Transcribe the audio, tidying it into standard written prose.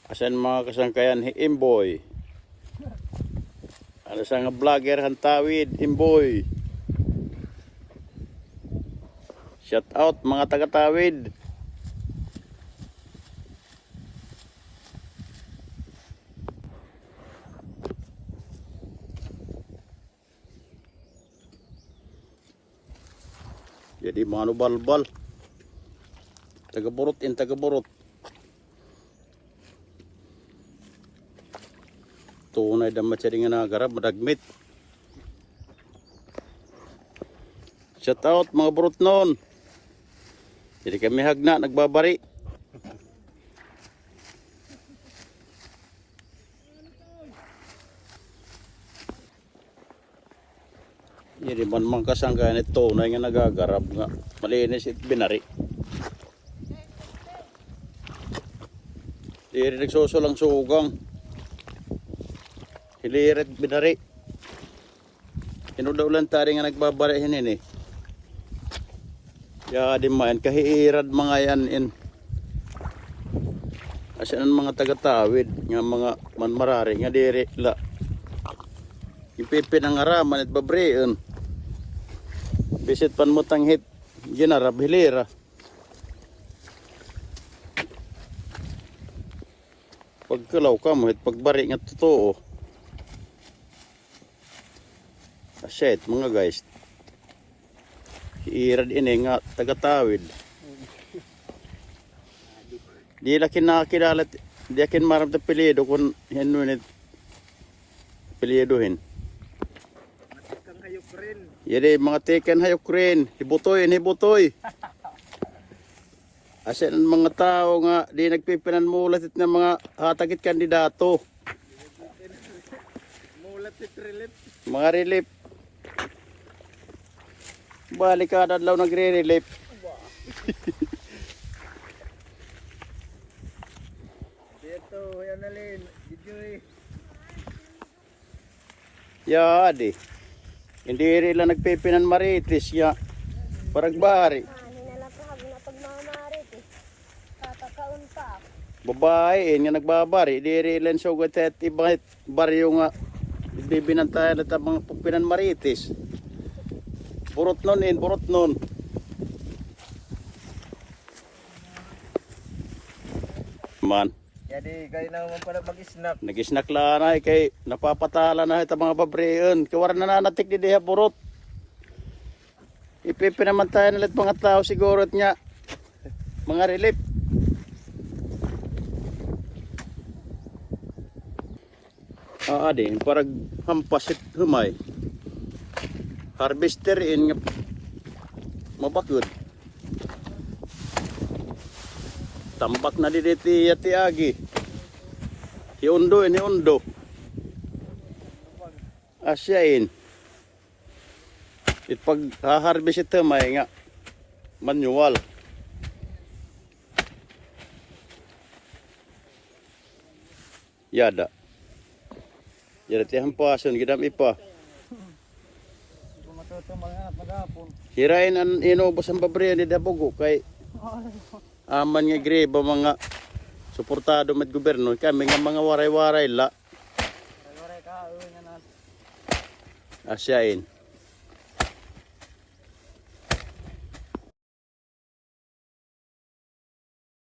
Asan mga kasangkayan Imboy. Ano sa nga vlogger hantawid Imboy. Shout out mga taga-tawid. Jadi mga balbal. Taga-burot in taga-burot. Tunay damat siya nga nagarap, madagmit. Shout out mga burot noon. Jadi kami hagna, nagbabari. Jadi man kasanggahan ito, tunay nga nagagarap nga. Malinis at binari. Diri nagsusulang sugang. Hilirit binari. Inudaulan tari nga nagbabari hinin eh. Ya di mayan kahiirad mga yan in. Asan ang mga taga-tawid nga mga manmarari nga diri la. Ipipin ang araman at babriin. Bisit pan mo tanghit ginarab hilira. Pagkalaw ka mo at pagbari nga totoo. Asyet mga guys. Iirad ini nga taga-tawid. Di lakin nakakilala, di akin maram ta pilido kung hinunit pilidohin. Matikang hayok rin. Yari mga tikan hayok rin. Hibutoy. Asin ang mga tao nga di nagpipinan mulat at ng mga hatagit kandidato. Mulat at relief. Mga relief. Balik ka daw nagre-relief. Dito, yan alin. Dijoy. Ya di. Hindi rin lang nagpipinan maritis ya. Paragbari. Nilalakahag na pagmamarit eh. Katakaon pa. Babae nga nagbabari. Hindi rin lang sugat at ibang baryo nga. Bibinantayan at mga pinan maritis. Burot nun. Man. Jadi kayo naman pala mag-snap. Nag-snack lang na kay napapatala na ito mga babriyon. Kawara na nanatik di diha burot. Ipipinaman tayo nalit mga tao siguro at niya. Mga relief. Din, parang hampasit humay. Harvester in nga mabakod. Tambak na diti yati agi. Hiundo ini undo. Asyain. It pag harvest ito may nga manual. Yada. Yada ti hampason gidam ipa. Hirain ang inubos ang babriyan ni Dabugo kay aman nga greba mga suportado met gobyerno kami nga mga waray-waray la. Waray ka, na. Asyain.